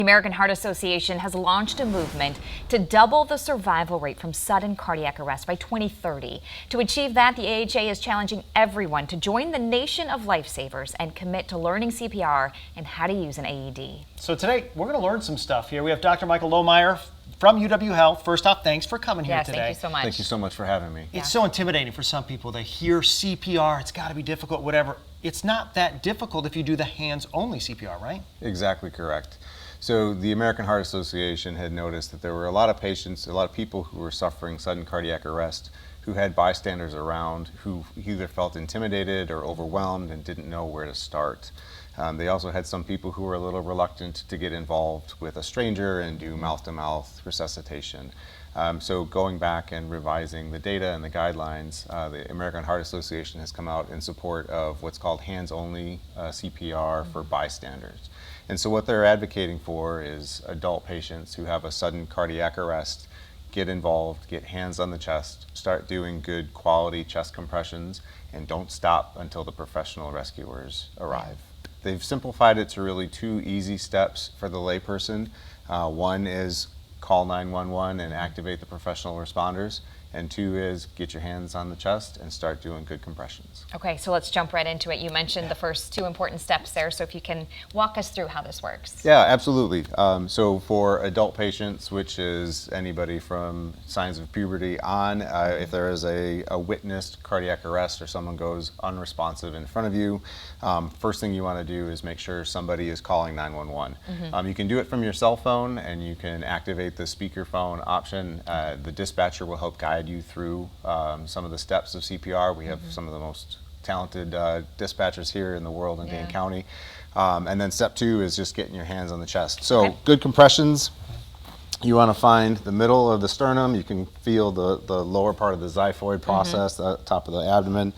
The American Heart Association has launched a movement to double the survival rate from sudden cardiac arrest by 2030. To achieve that, the AHA is challenging everyone to join the nation of lifesavers and commit to learning CPR and how to use an AED. So today, we're going to learn some stuff here. We have Dr. Michael Lohmeyer from UW Health. First off, thanks for coming here today. Thank you so much. Thank you so much for having me. It's so intimidating for some people. They hear CPR, it's got to be difficult, whatever. It's not that difficult if you do the hands-only CPR, right? Exactly correct. So the American Heart Association had noticed that there were a lot of patients, a lot of people who were suffering sudden cardiac arrest who had bystanders around who either felt intimidated or overwhelmed and didn't know where to start. They also had some people who were a little reluctant to get involved with a stranger and do mouth-to-mouth resuscitation. So going back and revising the data and the guidelines, the American Heart Association has come out in support of what's called hands-only CPR for bystanders. And so what they're advocating for is adult patients who have a sudden cardiac arrest get involved, get hands on the chest, start doing good quality chest compressions, and don't stop until the professional rescuers arrive. They've simplified it to really two easy steps for the layperson. One is call 911 and activate the professional responders. And two is get your hands on the chest and start doing good compressions. Okay, so let's jump right into it. You mentioned the first two important steps there, so if you can walk us through how this works. Yeah, absolutely. So for adult patients, which is anybody from signs of puberty on, if there is a witnessed cardiac arrest or someone goes unresponsive in front of you, first thing you want to do is make sure somebody is calling 911. You can do it from your cell phone and you can activate the speakerphone option. The dispatcher will help guide you through some of the steps of CPR. We have some of the most talented dispatchers here in the world in Dane County. And then step two is just getting your hands on the chest. So good compressions. You want to find the middle of the sternum. You can feel the lower part of the xiphoid process, the top of the abdomen.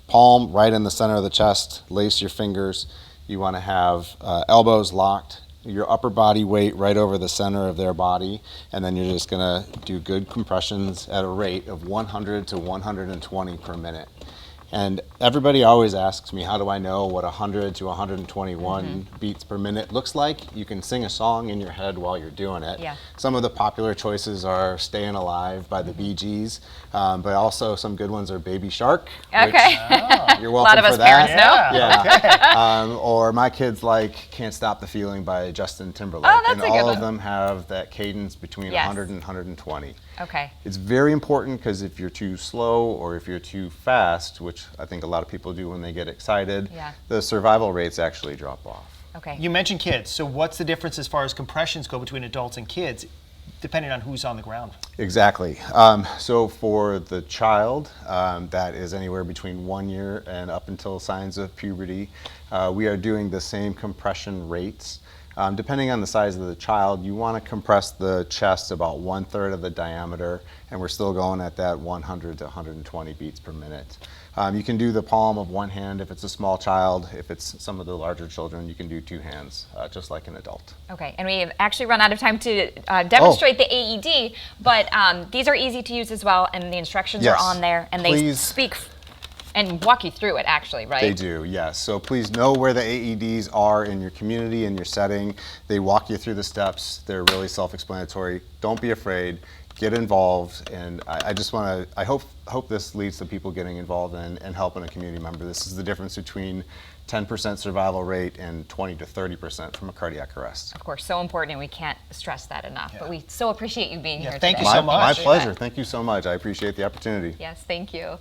Palm right in the center of the chest. Lace your fingers. You want to have elbows locked, your upper body weight right over the center of their body, and then you're just gonna do good compressions at a rate of 100 to 120 per minute. And everybody always asks me, how do I know what 100 to 121 beats per minute looks like? You can sing a song in your head while you're doing it. Some of the popular choices are Staying Alive by the Bee Gees, but also some good ones are Baby Shark. Okay. You're welcome a lot of for us that. parents know. Yeah. Or my kids like Can't Stop the Feeling by Justin Timberlake. Oh, that's and a good all one. of them have that cadence between 100 and 120. Okay. It's very important because if you're too slow or if you're too fast, which I think a lot of people do when they get excited, the survival rates actually drop off. Okay. You mentioned kids, so what's the difference as far as compressions go between adults and kids, depending on who's on the ground? Exactly. So for the child, that is anywhere between 1 year and up until signs of puberty, we are doing the same compression rates. Depending on the size of the child, you want to compress the chest about 1/3 of the diameter, and we're still going at that 100 to 120 beats per minute. You can do the palm of one hand if it's a small child. If it's some of the larger children, you can do two hands, just like an adult. Okay, and we have actually run out of time to demonstrate the AED, but these are easy to use as well, and the instructions are on there, and they speak and walk you through it actually, right? They do, yes. So please know where the AEDs are in your community, in your setting. They walk you through the steps. They're really self-explanatory. Don't be afraid. Get involved, and I just want to, I hope this leads to people getting involved and helping a community member. This is the difference between 10% survival rate and 20 to 30% from a cardiac arrest. Of course, so important, and we can't stress that enough. But we so appreciate you being here today. Thank you so much. My pleasure. Thank you so much. I appreciate the opportunity. Yes, thank you.